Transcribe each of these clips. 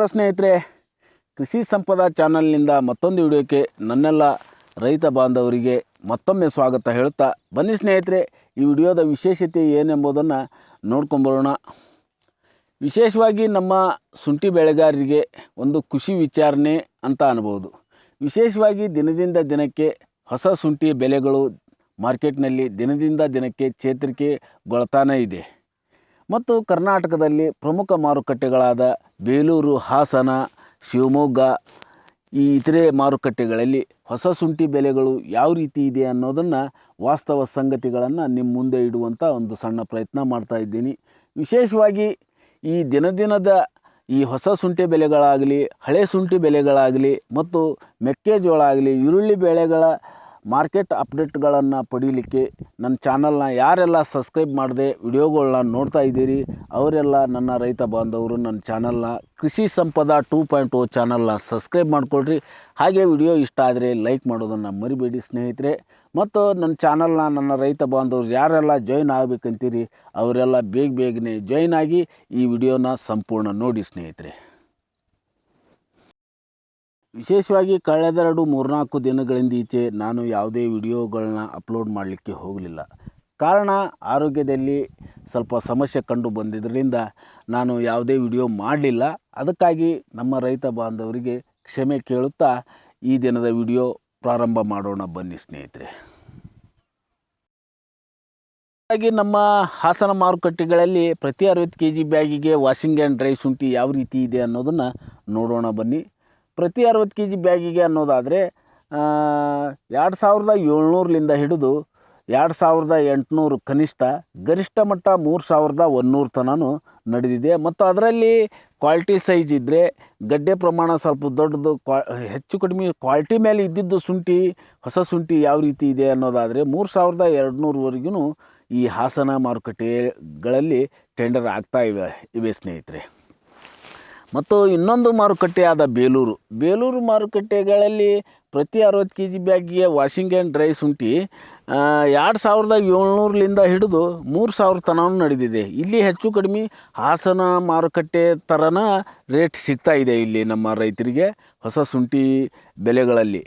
ಸ್ನೇಹಿತರೆ, ಕೃಷಿ ಸಂಪದ ಚಾನಲ್ನಿಂದ ಮತ್ತೊಂದು ವಿಡಿಯೋಕ್ಕೆ ನನ್ನೆಲ್ಲ ರೈತ ಬಾಂಧವರಿಗೆ ಮತ್ತೊಮ್ಮೆ ಸ್ವಾಗತ ಹೇಳುತ್ತಾ, ಬನ್ನಿ ಸ್ನೇಹಿತರೆ, ಈ ವಿಡಿಯೋದ ವಿಶೇಷತೆ ಏನೆಂಬುದನ್ನು ನೋಡ್ಕೊಂಬರೋಣ. ವಿಶೇಷವಾಗಿ ನಮ್ಮ ಶುಂಠಿ ಬೆಳೆಗಾರರಿಗೆ ಒಂದು ಖುಷಿ ವಿಚಾರಣೆ ಅಂತ ಅನ್ಬೋದು. ವಿಶೇಷವಾಗಿ ದಿನದಿಂದ ದಿನಕ್ಕೆ ಹೊಸ ಶುಂಠಿ ಬೆಲೆಗಳು ಮಾರ್ಕೆಟ್ನಲ್ಲಿ ದಿನದಿಂದ ದಿನಕ್ಕೆ ಚೇತರಿಕೆಗೊಳ್ತಾನೇ ಇದೆ. ಮತ್ತು ಕರ್ನಾಟಕದಲ್ಲಿ ಪ್ರಮುಖ ಮಾರುಕಟ್ಟೆಗಳಾದ ಬೇಲೂರು, ಹಾಸನ, ಶಿವಮೊಗ್ಗ ಈ ಇತರೆ ಮಾರುಕಟ್ಟೆಗಳಲ್ಲಿ ಹೊಸ ಶುಂಠಿ ಬೆಲೆಗಳು ಯಾವ ರೀತಿ ಇದೆ ಅನ್ನೋದನ್ನು, ವಾಸ್ತವ ಸಂಗತಿಗಳನ್ನು ನಿಮ್ಮ ಮುಂದೆ ಇಡುವಂಥ ಒಂದು ಸಣ್ಣ ಪ್ರಯತ್ನ ಮಾಡ್ತಾ ಇದ್ದೀನಿ. ವಿಶೇಷವಾಗಿ ಈ ದಿನದ ಈ ಹೊಸ ಶುಂಠಿ ಬೆಲೆಗಳಾಗಲಿ, ಹಳೆ ಶುಂಠಿ ಬೆಲೆಗಳಾಗಲಿ ಮತ್ತು ಮೆಕ್ಕೆಜೋಳ ಆಗಲಿ, ಈರುಳ್ಳಿ ಬೆಳೆಗಳ ಮಾರ್ಕೆಟ್ ಅಪ್ಡೇಟ್ಗಳನ್ನು ಪಡೀಲಿಕ್ಕೆ ನನ್ನ ಚಾನಲ್ನ ಯಾರೆಲ್ಲ ಸಬ್ಸ್ಕ್ರೈಬ್ ಮಾಡದೆ ವಿಡಿಯೋಗಳನ್ನ ನೋಡ್ತಾ ಇದ್ದೀರಿ, ಅವರೆಲ್ಲ ನನ್ನ ರೈತ ಬಾಂಧವರು ನನ್ನ ಚಾನಲ್ನ ಕೃಷಿ ಸಂಪದ 2.0 ಚಾನಲ್ನ ಸಬ್ಸ್ಕ್ರೈಬ್ ಮಾಡಿಕೊಳ್ರಿ. ಹಾಗೆ ವಿಡಿಯೋ ಇಷ್ಟ ಆದರೆ ಲೈಕ್ ಮಾಡೋದನ್ನು ಮರಿಬೇಡಿ ಸ್ನೇಹಿತರೆ. ಮತ್ತು ನನ್ನ ಚಾನಲ್ನ ನನ್ನ ರೈತ ಬಾಂಧವರು ಯಾರೆಲ್ಲ ಜಾಯ್ನ್ ಆಗಬೇಕಂತೀರಿ ಅವರೆಲ್ಲ ಬೇಗನೆ ಜಾಯ್ನ್ ಆಗಿ ಈ ವಿಡಿಯೋನ ಸಂಪೂರ್ಣ ನೋಡಿ ಸ್ನೇಹಿತರೆ. ವಿಶೇಷವಾಗಿ ಕಳೆದ 3-4 ದಿನಗಳಿಂದ ಈಚೆ ನಾನು ಯಾವುದೇ ವಿಡಿಯೋಗಳನ್ನ ಅಪ್ಲೋಡ್ ಮಾಡಲಿಕ್ಕೆ ಹೋಗಲಿಲ್ಲ. ಕಾರಣ, ಆರೋಗ್ಯದಲ್ಲಿ ಸ್ವಲ್ಪ ಸಮಸ್ಯೆ ಕಂಡು ಬಂದಿದ್ದರಿಂದ ನಾನು ಯಾವುದೇ ವಿಡಿಯೋ ಮಾಡಲಿಲ್ಲ. ಅದಕ್ಕಾಗಿ ನಮ್ಮ ರೈತ ಬಾಂಧವರಿಗೆ ಕ್ಷಮೆ ಕೇಳುತ್ತಾ ಈ ದಿನದ ವಿಡಿಯೋ ಪ್ರಾರಂಭ ಮಾಡೋಣ ಬನ್ನಿ ಸ್ನೇಹಿತರೆ. ಹಾಗಾಗಿ ನಮ್ಮ ಹಾಸನ ಮಾರುಕಟ್ಟೆಗಳಲ್ಲಿ ಪ್ರತಿ 60 kg ಬ್ಯಾಗಿಗೆ ವಾಷಿಂಗ್ ಆ್ಯಂಡ್ ಡ್ರೈ ಶುಂಠಿ ಯಾವ ರೀತಿ ಇದೆ ಅನ್ನೋದನ್ನು ನೋಡೋಣ ಬನ್ನಿ. ಪ್ರತಿ 60 kg ಬ್ಯಾಗಿಗೆ ಅನ್ನೋದಾದರೆ 2700ಲಿಂದ ಹಿಡಿದು 2800 ಕನಿಷ್ಠ, ಗರಿಷ್ಠ ಮಟ್ಟ 3100 ತನೂ ನಡೆದಿದೆ. ಮತ್ತು ಅದರಲ್ಲಿ ಕ್ವಾಲಿಟಿ ಸೈಜ್ ಇದ್ದರೆ, ಗಡ್ಡೆ ಪ್ರಮಾಣ ಸ್ವಲ್ಪ ದೊಡ್ಡದು, ಹೆಚ್ಚು ಕಡಿಮೆ ಕ್ವಾಲಿಟಿ ಮೇಲೆ ಇದ್ದಿದ್ದು ಶುಂಠಿ, ಹೊಸ ಶುಂಠಿ ಯಾವ ರೀತಿ ಇದೆ ಅನ್ನೋದಾದರೆ 3200ವರೆಗೂ ಈ ಹಾಸನ ಮಾರುಕಟ್ಟೆಗಳಲ್ಲಿ ಟೆಂಡರ್ ಆಗ್ತಾ ಇವೆ ಸ್ನೇಹಿತರೆ. ಮತ್ತು ಇನ್ನೊಂದು ಮಾರುಕಟ್ಟೆಯಾದ ಬೇಲೂರು ಮಾರುಕಟ್ಟೆಗಳಲ್ಲಿ ಪ್ರತಿ 60 kg ಬ್ಯಾಗಿಗೆ ವಾಷಿಂಗ್ ಆ್ಯಂಡ್ ಡ್ರೈ ಶುಂಠಿ 2700ಲಿಂದ ಹಿಡಿದು 3000 ತನೂ ನಡೆದಿದೆ. ಇಲ್ಲಿ ಹೆಚ್ಚು ಕಡಿಮೆ ಹಾಸನ ಮಾರುಕಟ್ಟೆ ಥರನ ರೇಟ್ ಸಿಗ್ತಾ ಇದೆ ಇಲ್ಲಿ ನಮ್ಮ ರೈತರಿಗೆ ಹೊಸ ಶುಂಠಿ ಬೆಲೆಗಳಲ್ಲಿ.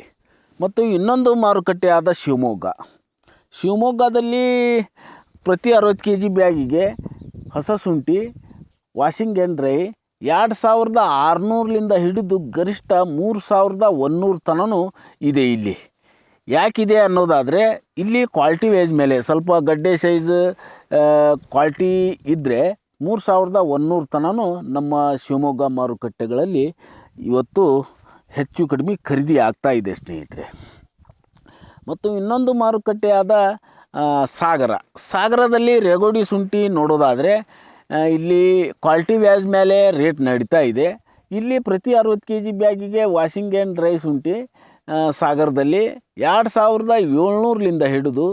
ಮತ್ತು ಇನ್ನೊಂದು ಮಾರುಕಟ್ಟೆಯಾದ ಶಿವಮೊಗ್ಗದಲ್ಲಿ ಪ್ರತಿ 60 kg ಬ್ಯಾಗಿಗೆ ಹೊಸ ಶುಂಠಿ ವಾಷಿಂಗ್ ಆ್ಯಂಡ್ ಡ್ರೈ 2600ಲಿಂದ ಹಿಡಿದು ಗರಿಷ್ಠ 3100 ತನೂ ಇದೆ. ಇಲ್ಲಿ ಯಾಕಿದೆ ಅನ್ನೋದಾದರೆ, ಇಲ್ಲಿ ಕ್ವಾಲಿಟಿ ವೇಜ್ ಮೇಲೆ ಸ್ವಲ್ಪ ಗಡ್ಡೆ ಸೈಜ್ ಕ್ವಾಲಿಟಿ ಇದ್ದರೆ 3100 ತನೂ ನಮ್ಮ ಶಿವಮೊಗ್ಗ ಮಾರುಕಟ್ಟೆಗಳಲ್ಲಿ ಇವತ್ತು ಹೆಚ್ಚು ಕಡಿಮೆ ಖರೀದಿ ಆಗ್ತಾ ಇದೆ ಸ್ನೇಹಿತರೆ. ಮತ್ತು ಇನ್ನೊಂದು ಮಾರುಕಟ್ಟೆಯಾದ ಸಾಗರದಲ್ಲಿ ರೇಗೋಡಿ ಶುಂಠಿ ನೋಡೋದಾದರೆ ಇಲ್ಲಿ ಕ್ವಾಲಿಟಿ ವ್ಯಾಜ್ ಮೇಲೆ ರೇಟ್ ನಡೀತಾ ಇದೆ. ಇಲ್ಲಿ ಪ್ರತಿ 60 kg ಬ್ಯಾಗಿಗೆ ವಾಷಿಂಗ್ ಆ್ಯಂಡ್ ಡ್ರೈ ಶುಂಠಿ ಸಾಗರದಲ್ಲಿ 2700ಲಿಂದ ಹಿಡಿದು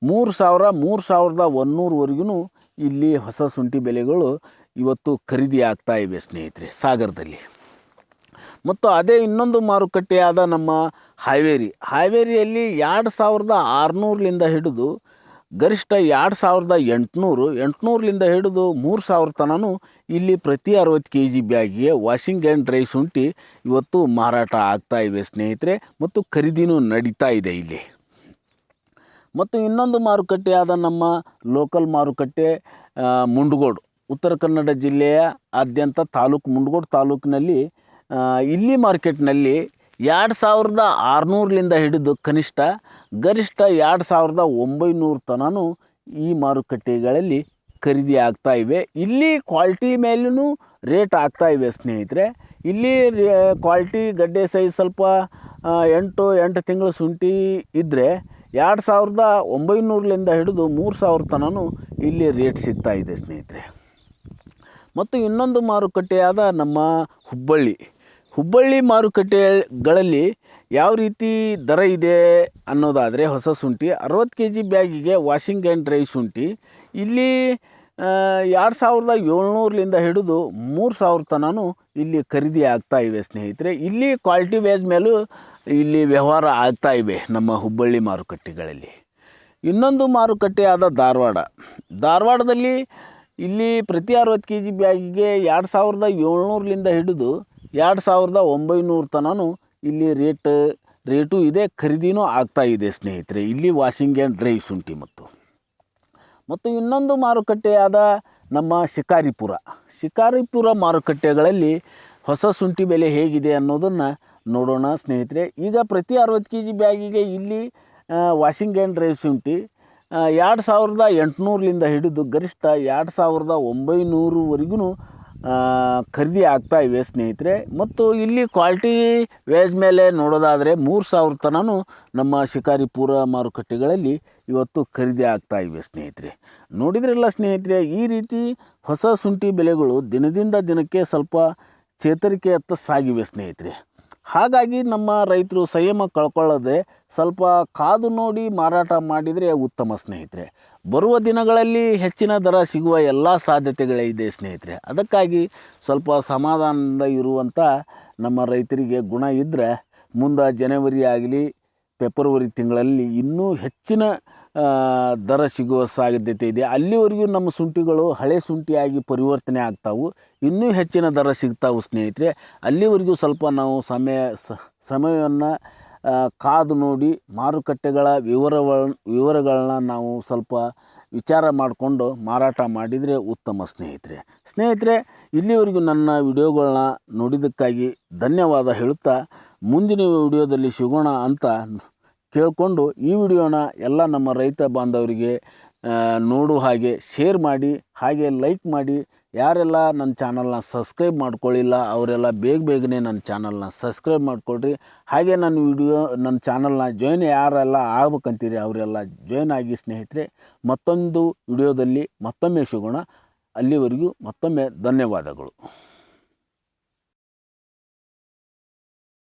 3100ವರೆಗೂ ಇಲ್ಲಿ ಹೊಸ ಶುಂಠಿ ಬೆಲೆಗಳು ಇವತ್ತು ಖರೀದಿ ಆಗ್ತಾ ಇವೆ ಸ್ನೇಹಿತರೆ ಸಾಗರದಲ್ಲಿ. ಮತ್ತು ಅದೇ ಇನ್ನೊಂದು ಮಾರುಕಟ್ಟೆಯಾದ ನಮ್ಮ ಹಾವೇರಿಯಲ್ಲಿ 2600ಲಿಂದ ಹಿಡಿದು ಗರಿಷ್ಠ 2800ಲಿಂದ ಹಿಡಿದು 3000 ತನೂ ಇಲ್ಲಿ ಪ್ರತಿ 60 kg ಬ್ಯಾಗಿಗೆ ವಾಷಿಂಗ್ ಆ್ಯಂಡ್ ಡ್ರೈ ಶುಂಠಿ ಇವತ್ತು ಮಾರಾಟ ಆಗ್ತಾ ಇವೆ ಸ್ನೇಹಿತರೆ. ಮತ್ತು ಖರೀದಿನೂ ನಡೀತಾ ಇದೆ ಇಲ್ಲಿ. ಮತ್ತು ಇನ್ನೊಂದು ಮಾರುಕಟ್ಟೆಯಾದ ನಮ್ಮ ಲೋಕಲ್ ಮಾರುಕಟ್ಟೆ ಮುಂಡಗೋಡು, ಉತ್ತರ ಕನ್ನಡ ಜಿಲ್ಲೆಯ ಆದ್ಯಂತ ಮುಂಡಗೋಡು ತಾಲೂಕಿನಲ್ಲಿ ಇಲ್ಲಿ ಮಾರ್ಕೆಟ್ನಲ್ಲಿ 2600ಲಿಂದ ಹಿಡಿದು ಕನಿಷ್ಠ, ಗರಿಷ್ಠ 2900 ತನೂ ಈ ಮಾರುಕಟ್ಟೆಗಳಲ್ಲಿ ಖರೀದಿ ಆಗ್ತಾ ಇವೆ. ಇಲ್ಲಿ ಕ್ವಾಲಿಟಿ ಮೇಲೂ ರೇಟ್ ಆಗ್ತಾ ಇವೆ ಸ್ನೇಹಿತರೆ. ಇಲ್ಲಿ ಕ್ವಾಲಿಟಿ ಗಡ್ಡೆ ಸೈಜ್ ಸ್ವಲ್ಪ 8 ತಿಂಗಳು ಶುಂಠಿ ಇದ್ದರೆ 2900ಲಿಂದ ಹಿಡಿದು 3000 ತನೂ ಇಲ್ಲಿ ರೇಟ್ ಸಿಗ್ತಾ ಇದೆ ಸ್ನೇಹಿತರೆ. ಮತ್ತು ಇನ್ನೊಂದು ಮಾರುಕಟ್ಟೆಯಾದ ನಮ್ಮ ಹುಬ್ಬಳ್ಳಿ ಮಾರುಕಟ್ಟೆಗಳಲ್ಲಿ ಯಾವ ರೀತಿ ದರ ಇದೆ ಅನ್ನೋದಾದರೆ, ಹೊಸ ಶುಂಠಿ 60 kg ಬ್ಯಾಗಿಗೆ ವಾಷಿಂಗ್ ಆ್ಯಂಡ್ ಡ್ರೈ ಶುಂಠಿ ಇಲ್ಲಿ 2700ಲಿಂದ ಹಿಡಿದು 3000 ತನೂ ಇಲ್ಲಿ ಖರೀದಿ ಆಗ್ತಾ ಇವೆ ಸ್ನೇಹಿತರೆ. ಇಲ್ಲಿ ಕ್ವಾಲಿಟಿ ವೇಜ್ ಮೇಲೂ ಇಲ್ಲಿ ವ್ಯವಹಾರ ಆಗ್ತಾ ಇವೆ ನಮ್ಮ ಹುಬ್ಬಳ್ಳಿ ಮಾರುಕಟ್ಟೆಗಳಲ್ಲಿ. ಇನ್ನೊಂದು ಮಾರುಕಟ್ಟೆಯಾದ ಧಾರವಾಡದಲ್ಲಿ ಇಲ್ಲಿ ಪ್ರತಿ 60 kg ಬ್ಯಾಗಿಗೆ 2700ಲಿಂದ ಹಿಡಿದು 2900 ತನೂ ಇಲ್ಲಿ ರೇಟು ಇದೆ, ಖರೀದಿನೂ ಆಗ್ತಾ ಇದೆ ಸ್ನೇಹಿತರೆ ಇಲ್ಲಿ ವಾಷಿಂಗ್ ಆ್ಯಂಡ್ ಡ್ರೈ ಶುಂಠಿ. ಮತ್ತು ಇನ್ನೊಂದು ಮಾರುಕಟ್ಟೆಯಾದ ನಮ್ಮ ಶಿಕಾರಿಪುರ ಮಾರುಕಟ್ಟೆಗಳಲ್ಲಿ ಹೊಸ ಶುಂಠಿ ಬೆಲೆ ಹೇಗಿದೆ ಅನ್ನೋದನ್ನು ನೋಡೋಣ ಸ್ನೇಹಿತರೆ. ಈಗ ಪ್ರತಿ 60 kg ಬ್ಯಾಗಿಗೆ ಇಲ್ಲಿ ವಾಷಿಂಗ್ ಆ್ಯಂಡ್ ಡ್ರೈ ಶುಂಠಿ 2800ಲಿಂದ ಹಿಡಿದು ಗರಿಷ್ಠ 2900ವರೆಗೂ ಖರೀದಿ ಆಗ್ತಾ ಇವೆ ಸ್ನೇಹಿತರೆ. ಮತ್ತು ಇಲ್ಲಿ ಕ್ವಾಲಿಟಿ ವೇಸ್ ಮೇಲೆ ನೋಡೋದಾದರೆ 3000 ತನೂ ನಮ್ಮ ಶಿಕಾರಿಪುರ ಮಾರುಕಟ್ಟೆಗಳಲ್ಲಿ ಇವತ್ತು ಖರೀದಿ ಆಗ್ತಾ ಇವೆ ಸ್ನೇಹಿತರೆ. ನೋಡಿದ್ರಲ್ಲ ಸ್ನೇಹಿತರೆ, ಈ ರೀತಿ ಹೊಸ ಶುಂಠಿ ಬೆಲೆಗಳು ದಿನದಿಂದ ದಿನಕ್ಕೆ ಸ್ವಲ್ಪ ಚೇತರಿಕೆಯತ್ತ ಸಾಗಿವೆ ಸ್ನೇಹಿತರೆ. ಹಾಗಾಗಿ ನಮ್ಮ ರೈತರು ಸಂಯಮ ಕಳ್ಕೊಳ್ಳದೆ ಸ್ವಲ್ಪ ಕಾದು ನೋಡಿ ಮಾರಾಟ ಮಾಡಿದರೆ ಉತ್ತಮ ಸ್ನೇಹಿತರೆ. ಬರುವ ದಿನಗಳಲ್ಲಿ ಹೆಚ್ಚಿನ ದರ ಸಿಗುವ ಎಲ್ಲ ಸಾಧ್ಯತೆಗಳಿದೆ ಸ್ನೇಹಿತರೆ. ಅದಕ್ಕಾಗಿ ಸ್ವಲ್ಪ ಸಮಾಧಾನದಿಂದ ಇರುವಂಥ ನಮ್ಮ ರೈತರಿಗೆ ಗುಣ ಇದ್ದರೆ ಮುಂದೆ ಜನವರಿ ಆಗಲಿ ಫೆಬ್ರವರಿ ತಿಂಗಳಲ್ಲಿ ಇನ್ನೂ ಹೆಚ್ಚಿನ ದರ ಸಿಗುವ ಸಾಧ್ಯತೆ ಇದೆ. ಅಲ್ಲಿವರೆಗೂ ನಮ್ಮ ಶುಂಠಿಗಳು ಹಳೆ ಶುಂಠಿಯಾಗಿ ಪರಿವರ್ತನೆ ಆಗ್ತಾವು, ಇನ್ನೂ ಹೆಚ್ಚಿನ ದರ ಸಿಗ್ತಾವೆ ಸ್ನೇಹಿತರೆ. ಅಲ್ಲಿವರೆಗೂ ಸ್ವಲ್ಪ ನಾವು ಸಮಯವನ್ನು ಕಾದು ನೋಡಿ ಮಾರುಕಟ್ಟೆಗಳ ವಿವರಗಳನ್ನ ನಾವು ಸ್ವಲ್ಪ ವಿಚಾರ ಮಾಡಿಕೊಂಡು ಮಾರಾಟ ಮಾಡಿದರೆ ಉತ್ತಮ ಸ್ನೇಹಿತರೆ. ಇಲ್ಲಿವರೆಗೂ ನನ್ನ ವಿಡಿಯೋಗಳನ್ನ ನೋಡಿದ್ದಕ್ಕಾಗಿ ಧನ್ಯವಾದ ಹೇಳುತ್ತಾ ಮುಂದಿನ ವಿಡಿಯೋದಲ್ಲಿ ಸಿಗೋಣ ಅಂತ ಕೇಳಿಕೊಂಡು ಈ ವಿಡಿಯೋನ ಎಲ್ಲ ನಮ್ಮ ರೈತ ಬಾಂಧವರಿಗೆ ನೋಡುವ ಹಾಗೆ ಶೇರ್ ಮಾಡಿ, ಹಾಗೆ ಲೈಕ್ ಮಾಡಿ. ಯಾರೆಲ್ಲ ನನ್ನ ಚಾನಲ್ನ ಸಬ್ಸ್ಕ್ರೈಬ್ ಮಾಡ್ಕೊಳ್ಳಿಲ್ಲ ಅವರೆಲ್ಲ ಬೇಗನೆ ನನ್ನ ಚಾನಲ್ನ ಸಬ್ಸ್ಕ್ರೈಬ್ ಮಾಡಿಕೊಳ್ರಿ. ಹಾಗೆ ನನ್ನ ಚಾನಲ್ನ ಜಾಯ್ನ್ ಯಾರೆಲ್ಲ ಆಗ್ಬೇಕಂತೀರಿ ಅವರೆಲ್ಲ ಜಾಯ್ನ್ ಆಗಿ ಸ್ನೇಹಿತರೆ. ಮತ್ತೊಂದು ವಿಡಿಯೋದಲ್ಲಿ ಮತ್ತೊಮ್ಮೆ ಸಿಗೋಣ. ಅಲ್ಲಿವರೆಗೂ ಮತ್ತೊಮ್ಮೆ ಧನ್ಯವಾದಗಳು.